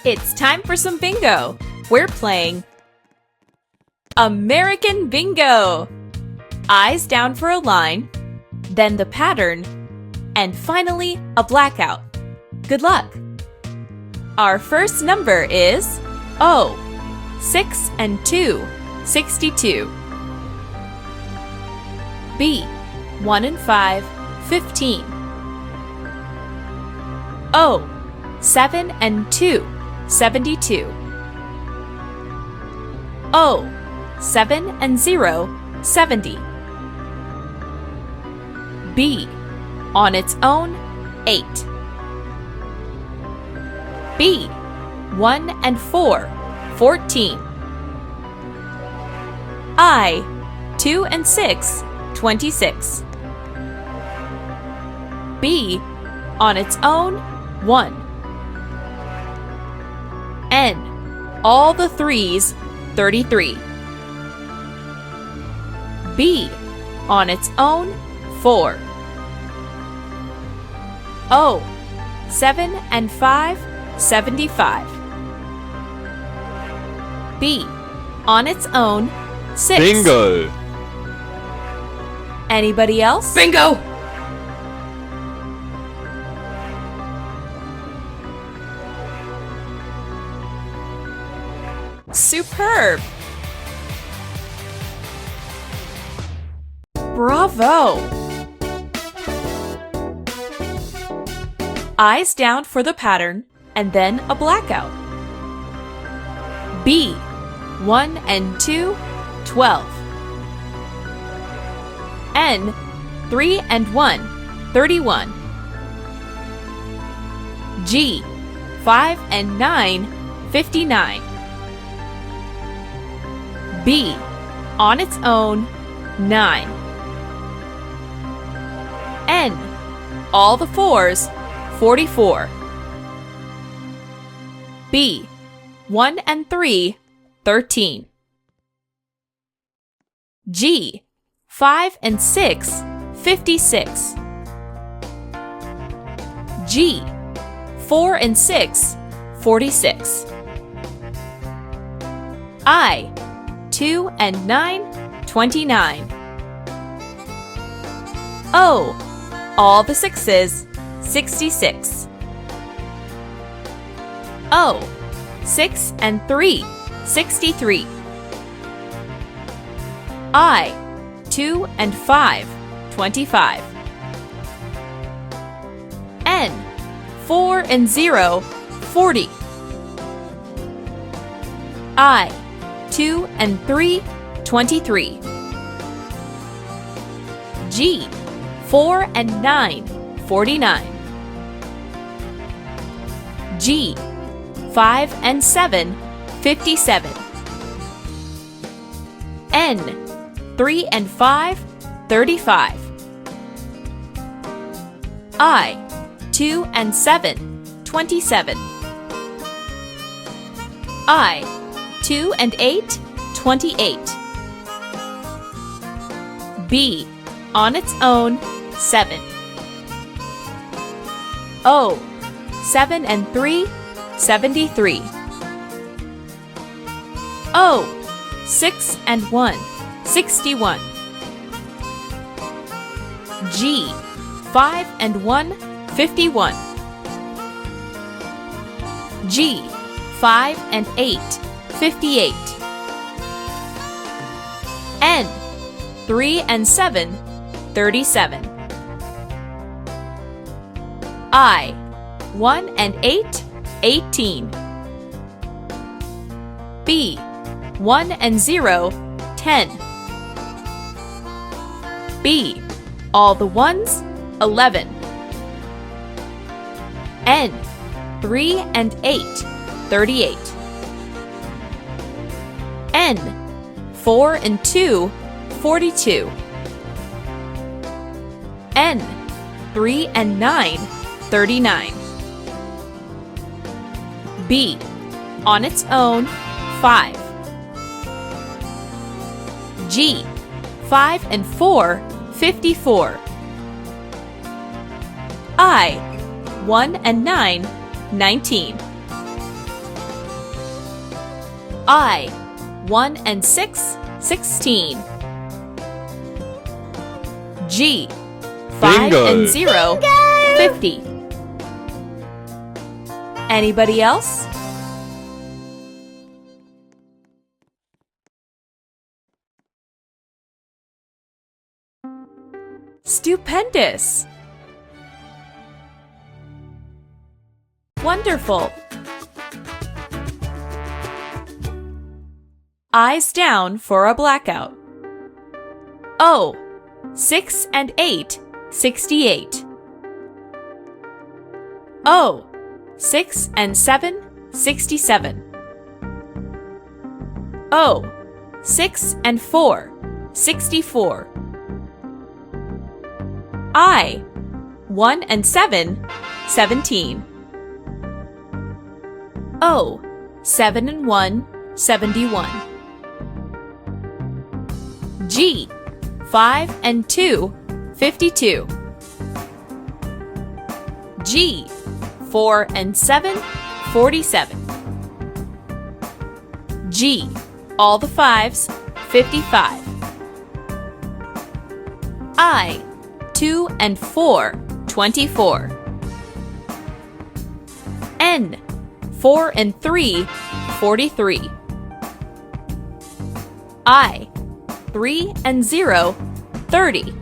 It's time for some bingo! We're playing American Bingo! Eyes down for a line, then the pattern, and finally a blackout. Good luck! Our first number is O. 6 and 2, 62. B. 1 and 5, 15. O. 7 and 2, 72. O. 7 and 0, 70. B. On its own, 8. B. 1 and 4, 14. I. 2 and 6, 26. B. On its own, 1. N. All the threes, 33. B. On its own, 4. O. 7 and 5, 75. B. On its own, 6. Bingo! Anybody else? Bingo! Superb! Bravo! Eyes down for the pattern, and then a blackout. B. 1 and 2, 12. N. 3 and 1, 31. G. 5 and 9, 59. B. On its own, 9. N. All the fours, 44. B. 1 and 3, 13. G. 5 and 6, 56. G. 4 and 6, 46. I. 2 and 9, 29. O. All the sixes, 66. O. 6 and 3, 63. I. 2 and 5, 25. N. 4 and 0, 40. I. 2 and 3, 23. G. 4 and 9, 49. G. 5 and 7, 57. N. 3 and 5, 35. I. 2 and 7, 27. I. 2 and 8, 28. B. On its own, 7. O. 7 and 3, 73. O. 6 and 1, 61. G. 5 and 1, 51. G. 5 and 8, 58. N. 3 and 7, 37. I. 1 and 8, 18. B. 1 and 0, 10. B. All the ones, 11. N. 3 and 8, 38. N. 4 and 2, 42. N. 3 and 9, 39. B. On its own, 5. G. 5 and 4, 54. I. 1 and 9, 19. I. 1 and 6, 16. G. 5 Bingo. and 0, Bingo. 50. Anybody else? Stupendous! Wonderful! Eyes down for a blackout. O. 6 and 8, 68. O. 6 and 7, 67. O. 6 and 4, 64. I. 1 and 7, 17. O. 7 and 1, 71. G. 5 and 2, 52. G. 4 and 7, 47. G. All the fives, 55. I. 2 and 4, 24. N. 4 and 3, 43. I. 3 and 0, 30.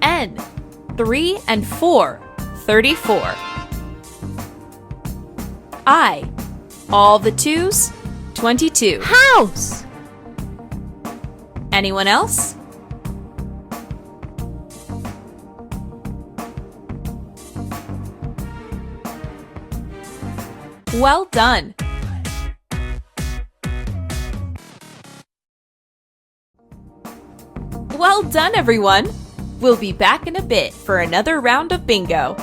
N. 3 and 4, 34. I. All the twos, 22. House. Anyone else? Well done! Well done, everyone! We'll be back in a bit for another round of bingo.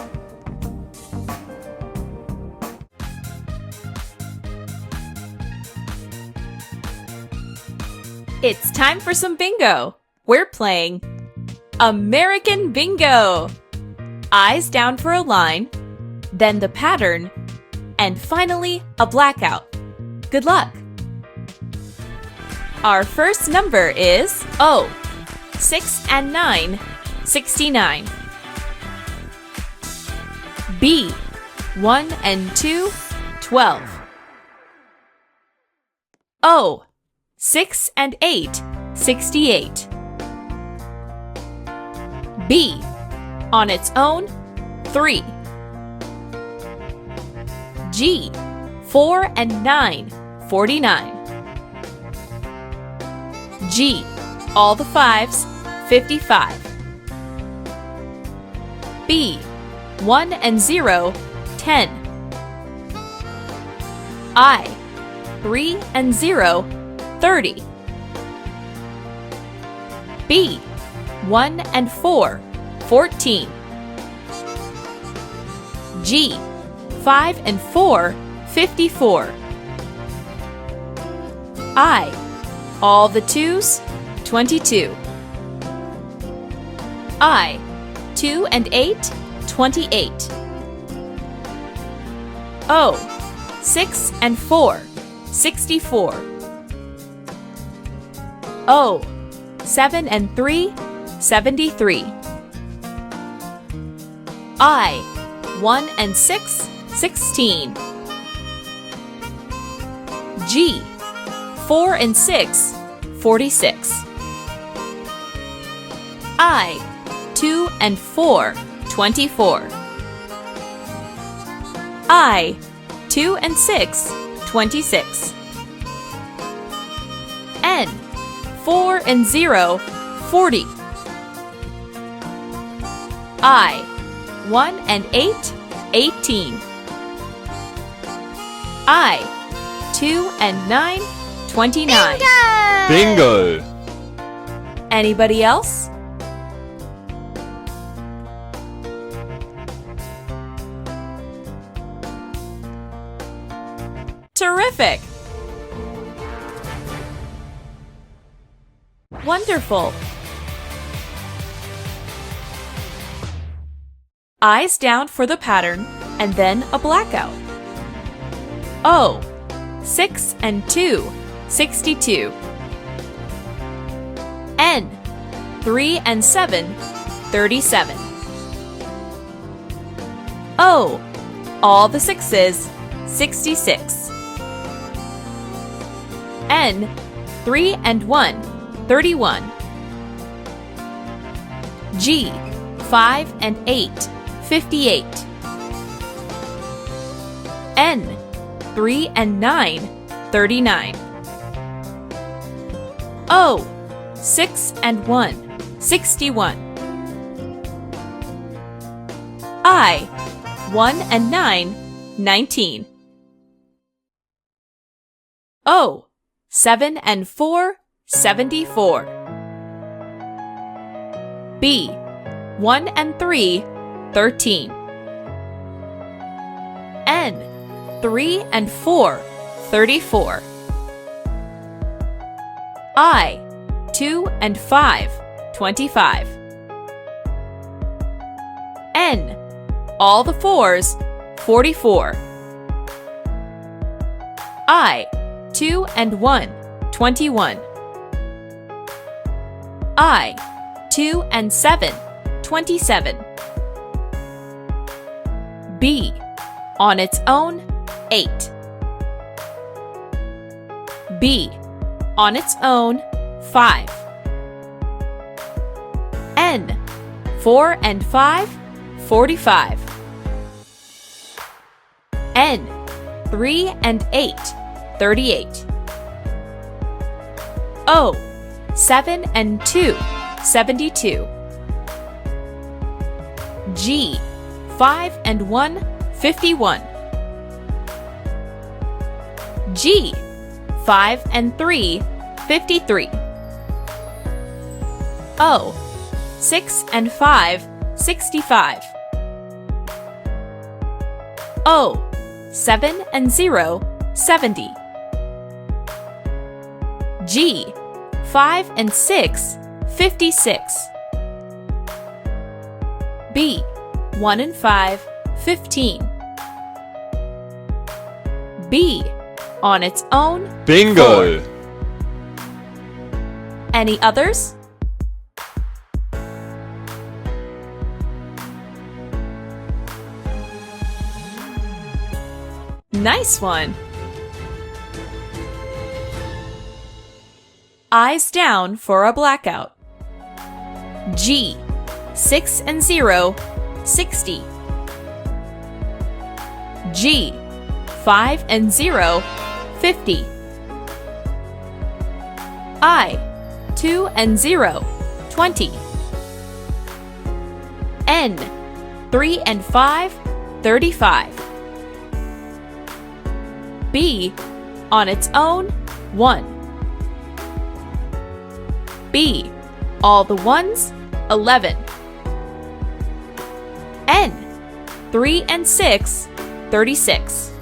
It's time for some bingo! We're playing American Bingo! Eyes down for a line, then the pattern, and finally a blackout. Good luck! Our first number is O. 6 and 9, 69. B. 1 and 2, 12. O. 6 and 8, 68. B. On its own, 3. G. 4 and 9, 49. G. All the fives, 55. B. 1 and 0, 10. I. 3 and 0, 30. B. 1 and 4, 14. G. 5 and 4, 54. I. All the twos, 22. I. 2 and 8, 28. O. 6 and 4, 64. O. 7 and 3, 73. I. 1 and 6, 16. G. 4 and 6, 46. I. 2 and 4, 24. I. 2 and 6, 26. N. 4 and 0, 40. I. 1 and 8, 18. I. 2 and 9, 29. Bingo! Anybody else? Terrific! Wonderful! Eyes down for the pattern and then a blackout. O. 6 and 2, 62. N, 3 and 7, 37. O, all the sixes, 66. N, 3 and 1, 31. G, 5 and 8, 58. N, 3 and 9, 39. O, 6 and 1, 61. I, 1 and 9, 19. O, 7 and 4, 74. B, 1 and 3, 13. N, 3 and 4, 34. I, 2 and 5, 25. N, all the fours, 44. I, 2 and 1, 21. I, 2 and 7, 27. B, on its own, 8. B, on its own, 5. N, 4 and 5, 45. N, 3 and 8, 38. O, 7 and 2, 72. G, 5 and 1, 51. G, 5 and 3, 53. O, 6 and 5, 65. O, 7 and 0, 70. G, 5 and 6, 56. B, 1 and 5, 15. B, on its own, Bingo! 4. Any others? Nice one! Eyes down for a blackout. G, 6 and 0, 60. G, 5 and 0, 50. I, 2 and 0, 20. N, 3 and 5, 35. B, on its own, 1. B, all the ones, 11. N, 3 and 6, 36.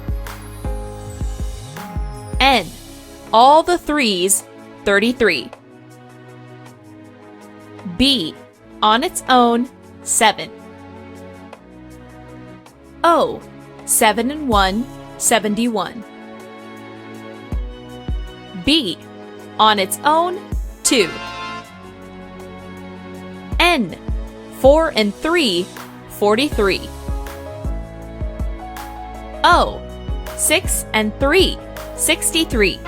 N, all the threes, 33. B, on its own, 7. O, 7 and 1, 71. B, on its own, 2. N, 4 and 3, 43. O, 6 and 3, 63.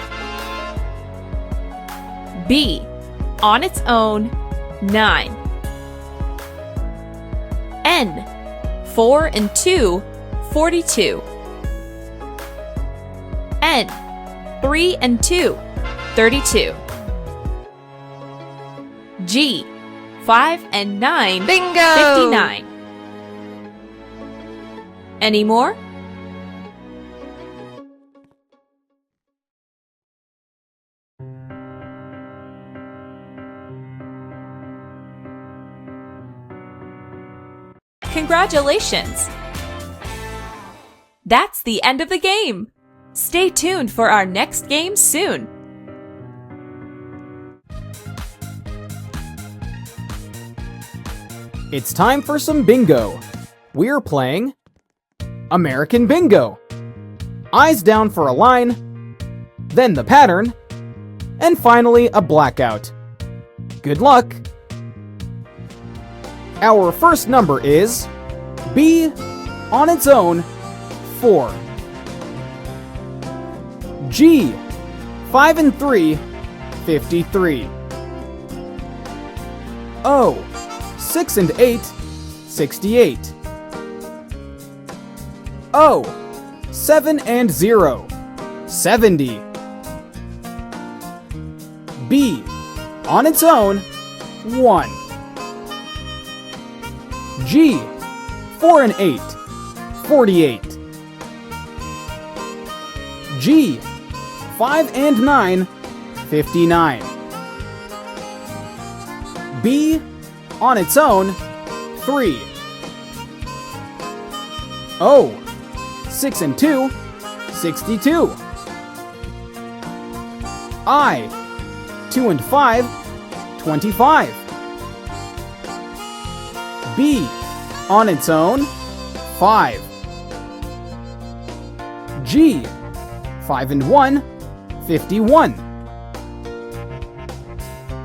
B, on its own, 9. N, 4 and 2, 42. N, 3 and 2, 32. G, 5 and 9, Bingo! 59. Any more? Congratulations! That's the end of the game! Stay tuned for our next game soon! It's time for some bingo. We're playing American Bingo. Eyes down for a line, then the pattern, and finally a blackout. Good luck! Our first number is B on its own, 4. G, 5 and 3, 53. O, 6 and 8, 68. O, 7 and 0, 70. B, on its own, 1. G, 4 and 8, 48. G, 5 and 9, 59. B, on its own, 3. O, 6 and 2, 62. I, 2 and 5, 25. B, on its own, 5. G, 5 and 1, 51.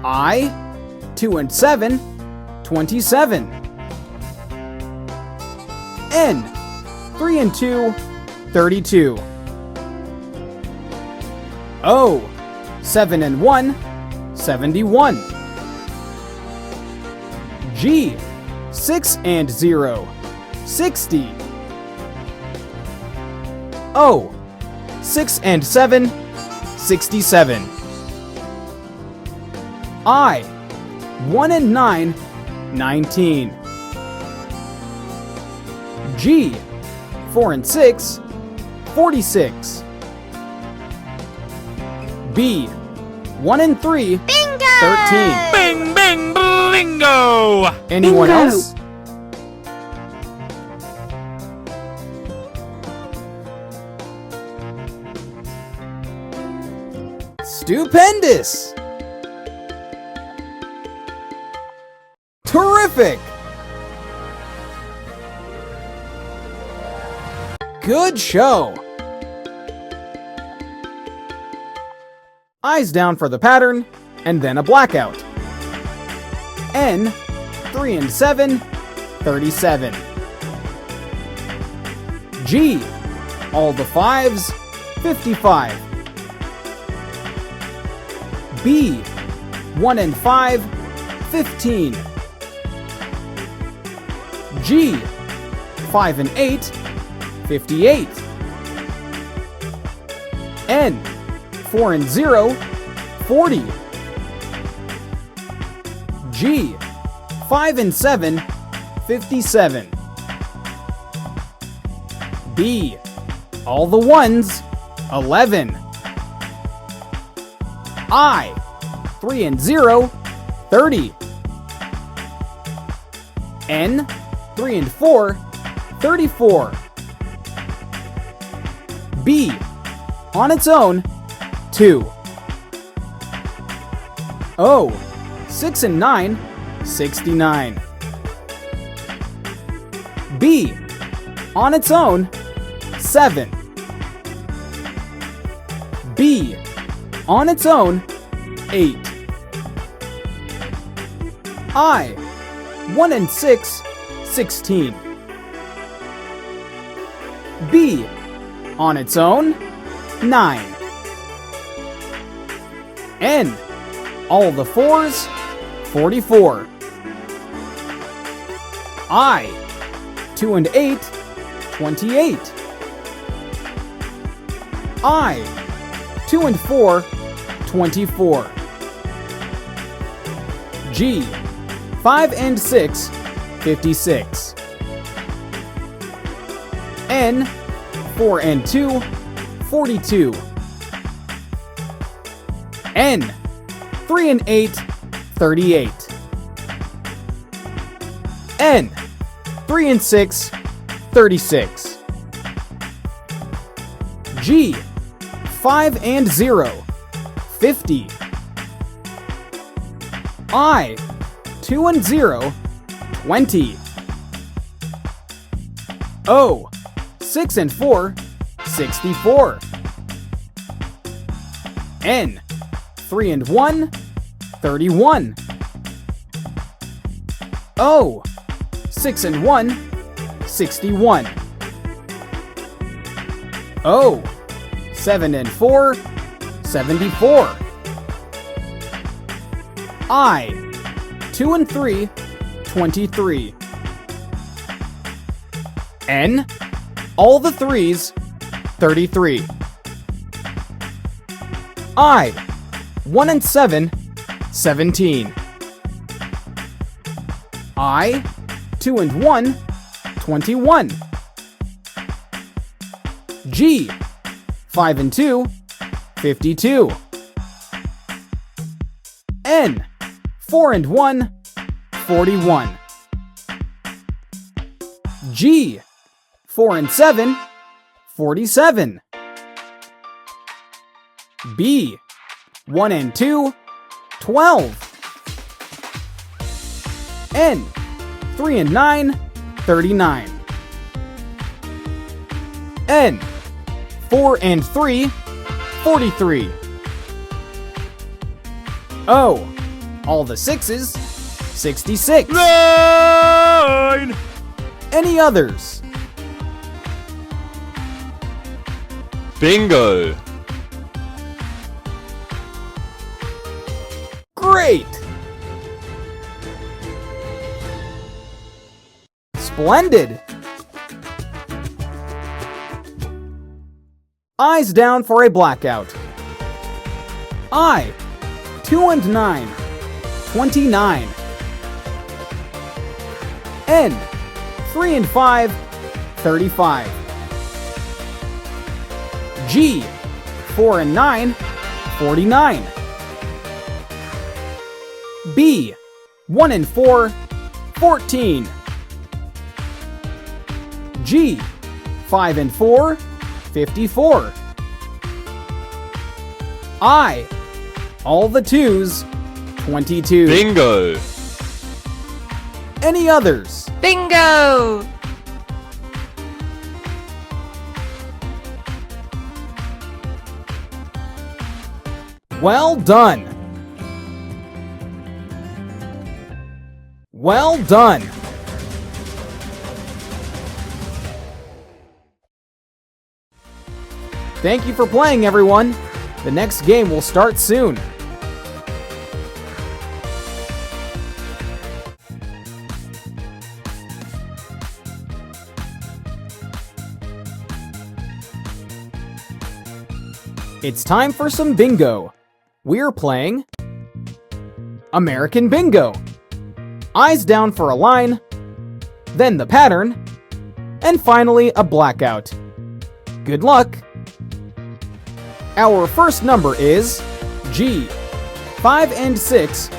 I, 2 and 7, 27. N, 3 and 2, 32. O, 7 and 1, 71. G, 6 and 0, 60. O, 6 and 7, 67. I, 1 and 9, 19. G, 4 and 6, 46. B, 1 and 3, Bingo! 13. Bing, bing, bingo! Anyone else? Stupendous! Terrific! Good show! Eyes down for the pattern, and then a blackout. N, 3 and 7, 37. G, all the 5s, 55. B, 1 and 5, 15. G, 5 and 8, 58. N, 4 and 0, 40. G, 5 and 7, 57. B, all the 1s, 11. I, 3 and 0, 30. N, 3 and 4, 34. B, on its own, 2. O, 6 and 9, 69. B, on its own, 7. B, on its own, 8. I, 1 and 6, 16. B, on its own, 9. N, all the 4s, 44. I, 2 and 8, 28. I, 2 and 4, 24. G, 5 and 6, 56. N, 4 and 2, 42. N, 3 and 8, 38. N, 3 and 6, 36. G, 5 and 0, 50. I, 2 and 0, 20. O, 6 and 4, 64. N, 3 and 1, 31. O, 6 and 1, 61. O, 7 and 4, 74. I, 2 and 3, 23. N, all the threes, 33. I, 1 and 7, 17. I, 2 and 1, 21. G, 5 and 2, 52. N, 4 and 1, 41. G, 4 and 7, 47. B, 1 and 2, 12. N, 3 and 9, 39. N, 4 and 3, 43. O, all the sixes, 66. 9! Any others? Bingo! Great! Splendid! Eyes down for a blackout. I, 2 and 9, 29. N, 3 and 5, 35. G, 4 and 9, 49. B, 1 and 4, 14. G, 5 and 4, 54. I, all the twos, 22. Bingo! Any others? Bingo! Well done! Well done! Thank you for playing, everyone. The next game will start soon. It's time for some bingo. We're playing American Bingo. Eyes down for a line, then the pattern, and finally a blackout. Good luck! Our first number is G, 5 and 6,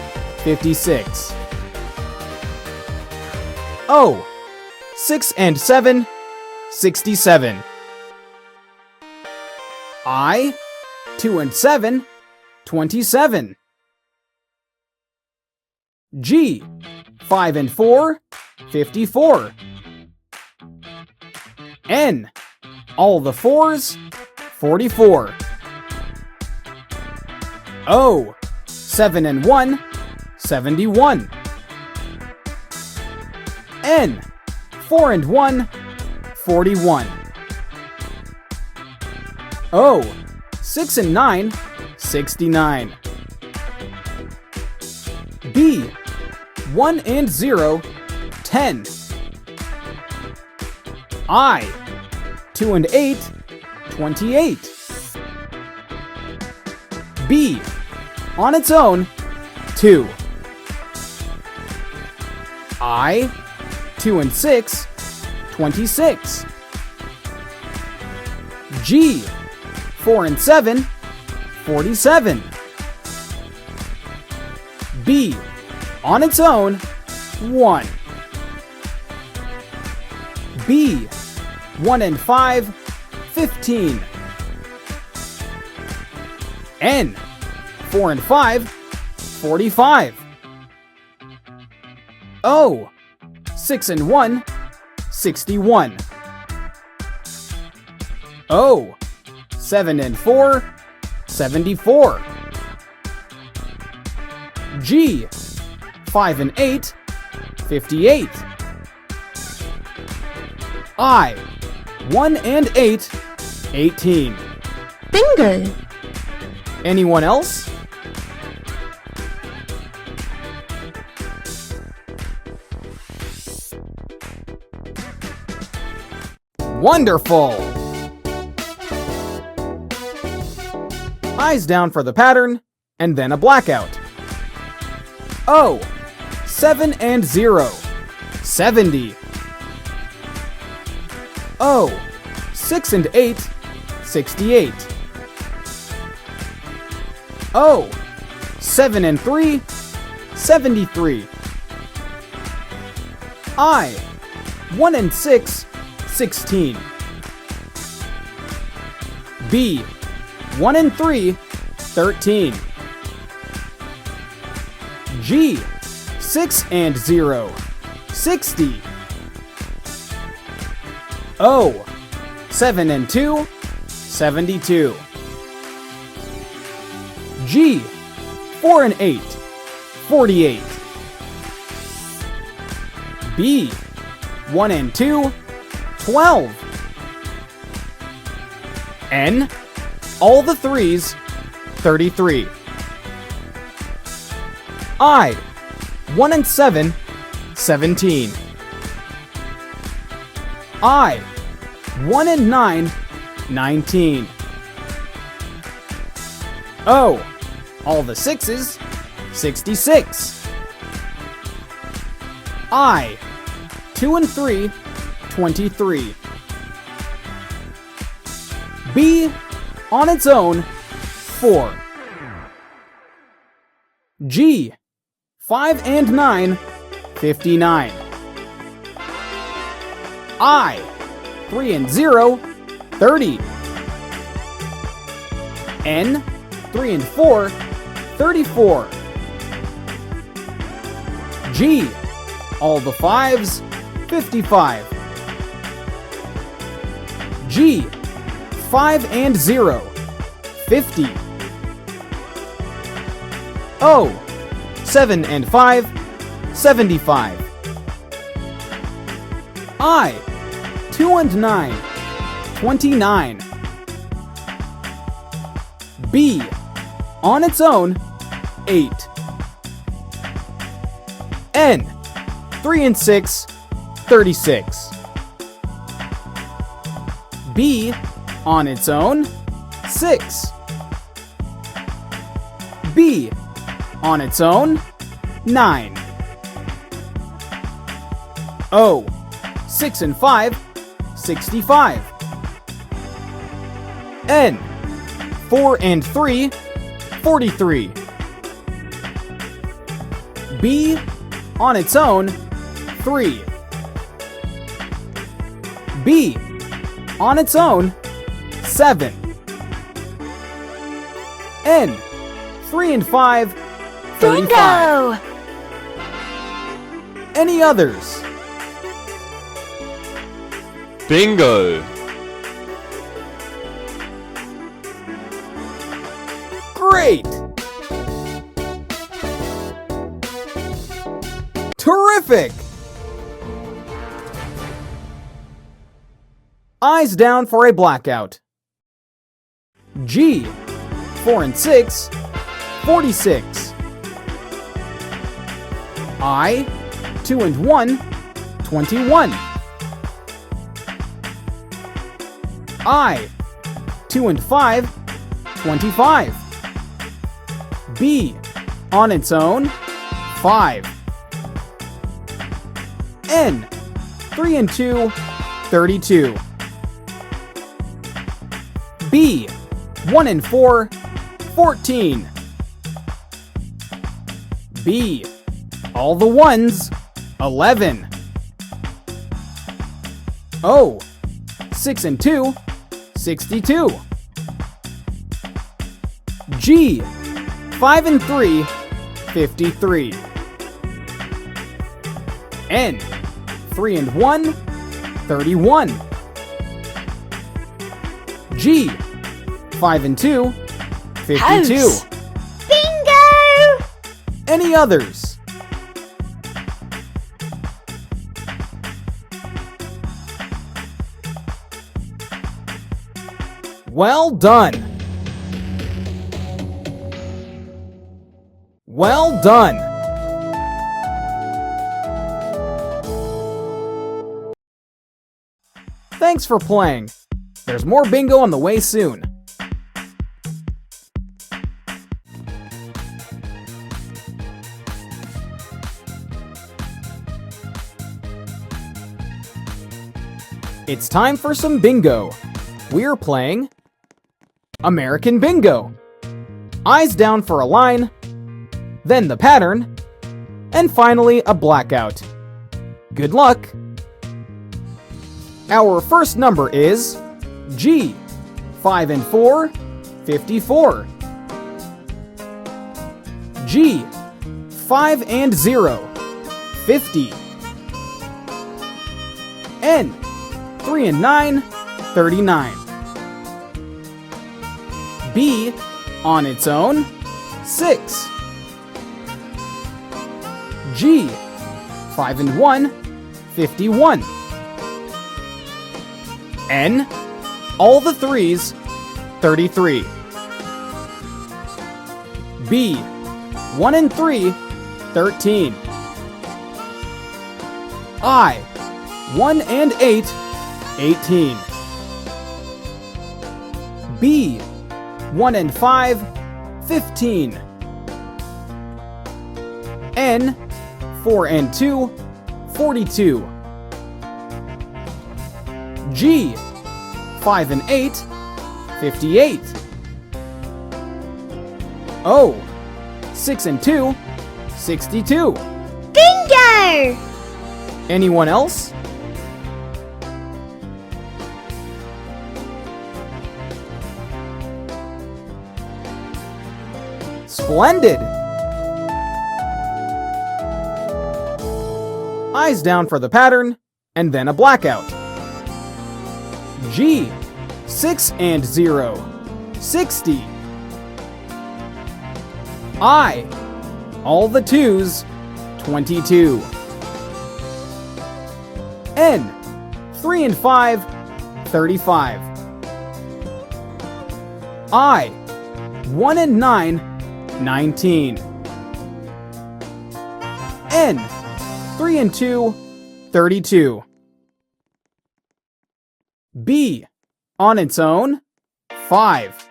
56. O, 6 and 7, 67. I, 2 and 7, 27. G, 5 and 4, 54. N, all the fours, 44. O, 7 and 1, 71. N, 4 and 1, 41. O, 6 and 9, 69. B, 1 and 0, 10. I, 2 and 8, 28. B, on its own, 2. I, 2 and 6, 26. G, 4 and 7, 47. B, on its own, 1. B, 1 and 5, 15. N, 4 and 5, 45. O, 6 and 1, 61. O, 7 and 4, 74. G, 5 and 8, 58. I, 1 and 8, 18. Bingo! Anyone else? Wonderful! Eyes down for the pattern, and then a blackout. O, 7 and 0, 70. O, 6 and 8, 68. O, 7 and 3, 73. I, 1 and 6, 16. B, 1 and 3, 13. G, 6 and 0, 60. O, 7 and 2, 72. G, 4 and 8, 48. B, 1 and 2, 12. N, all the threes, 33. I, 1 and 7, 17. I, 1 and 9, 19. O, all the sixes, 66. I, 2 and 3, 23. B, on its own, 4. G, 5 and 9, 59. I, 3 and 0, 30. N, 3 and 4, 34. G, all the fives, 55. G, 5 and 0, 50. O, 7 and 5, 75. I, 2 and 9, 29. B, on its own, 8. N, 3 and 6, 36. B, on its own, 6. B, on its own, 9. O, 6 and 5, 65. N, 4 and 3, 43. B, on its own, 3. B, on its own, 7. N, 3 and 5, 35. Bingo! Any others? Bingo! Great! Terrific! Eyes down for a blackout. G, 4 and 6, 46. I, 2 and 1, 21. I, 2 and 5, 25. B, on its own, 5. N, 3 and 2, 32. B, 1 and 4, 14. B, all the ones, 11. O, 6 and 2, 62. G, 5 and 3, 53. N, 3 and 1, 31. G, 5 and 2, 52. House. Bingo! Any others? Well done. Well done. Thanks for playing. There's more bingo on the way soon. It's time for some bingo. We're playing American Bingo. Eyes down for a line, then the pattern, and finally a blackout. Good luck! Our first number is G. 5 and 4, 54. G. 5 and 0, 50. N. 3 and 9, 39. B. On its own, 6. G. 5 and 1, 51. N. All the threes, 33. B. 1 and 3, 13. I. 1 and 8, 18. B. 1 and 5, 15. N. 4 and 2, 42. G. 5 and 8, 58. O. 6 and 2, 62. Bingo! Anyone else? Splendid! Eyes down for the pattern, and then a blackout. G. 6 and 0, 60. I. All the twos, 22. N. 3 and 5, 35. I. 1 and 9, 19. N. 3 and 2, 32. B. On its own, 5.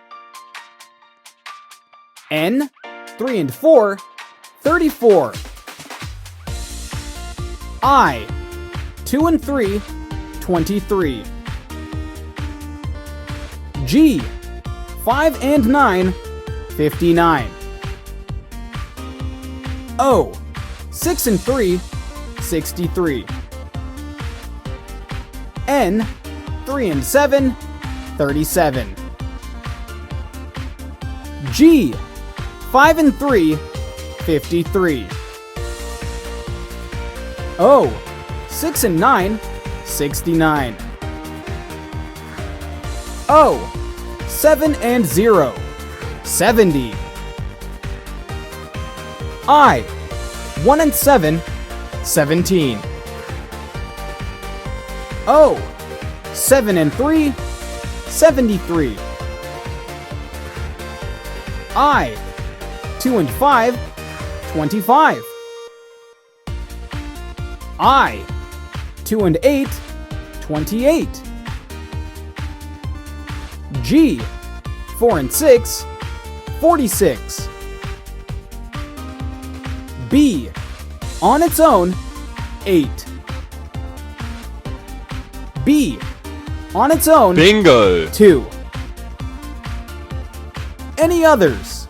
N. 3 and 4, 34. I. 2 and 3, 23. G. 5 and 9, 59. O. 6 and 3, 63. N. 3 and 7, 37. G. 5 and 3, 53. O. 6 and 9, 69. O. 7 and 0, 70. I. 1 and 7, 17. O. 7 and 3, 73. I. 2 and 5, 25. I. 2 and 8, 28. G. 4 and 6, 46. B. On its own, 8. B. On its own, Bingo! 2. Any others?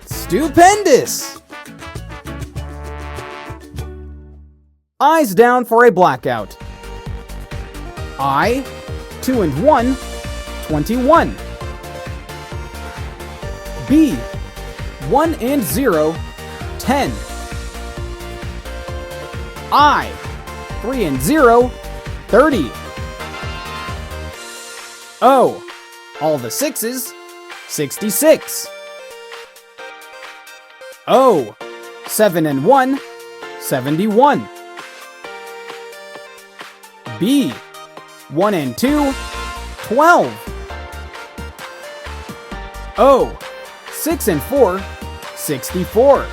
Stupendous! Eyes down for a blackout. I. 2 and 1, 21. B. 1 and 0, 10. I. 3 and 0, 30. O, all the sixes, 66. O, 7 and 1, 71. B, 1 and 2, 12. O, 6 and 4, 64.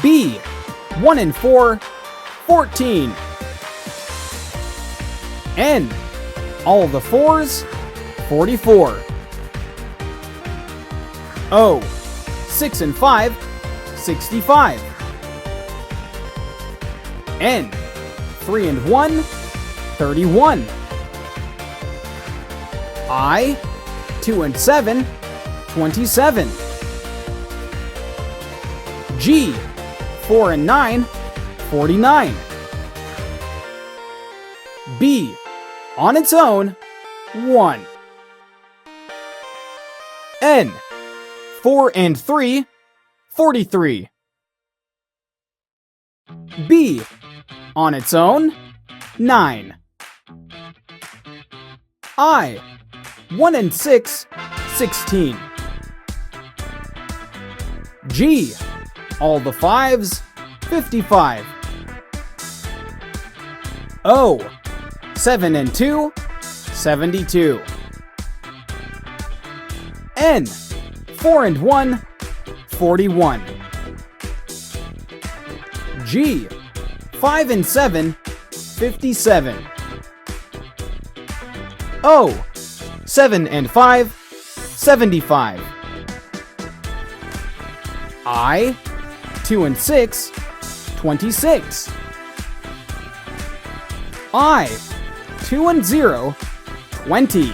B, 1 and 4, 14. N, all the fours, 44. O, 6 and 5, 65. N, 3 and 1, 31. I, 2 and 7, 27. G, 4 and 9, 49. B, on its own, 1. N, 4 and 3, 43. B, on its own, 9. I, 1 and 6, 16. G, all the fives, 55. O, 7 and 2, 72. N, 4 and 1, 41. G, 5 and 7, 57. O, 7 and 5, 75. I, 2 and 6, 26. I, 2 and 0, 20.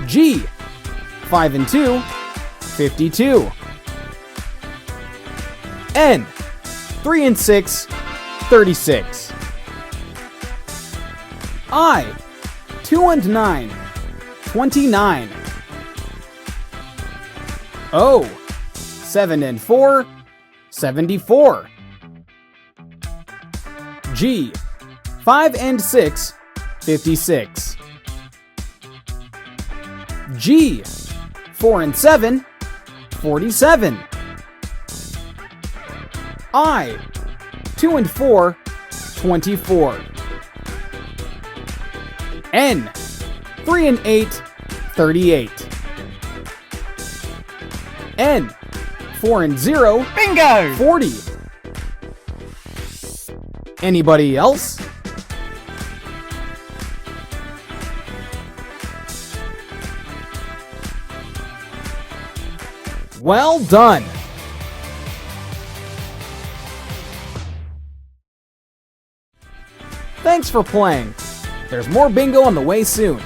G, 5 and 2, 52. N, 3 and 6, 36. I, 2 and 9, 29. O, 7 and 4, 74. G, 5 and 6, 56. G, 4 and 7, 47. I, 2 and 4, 24. N, 3 and 8, 38. N, 4 and 0, Bingo! 40. Anybody else? Well done! Thanks for playing. There's more bingo on the way soon.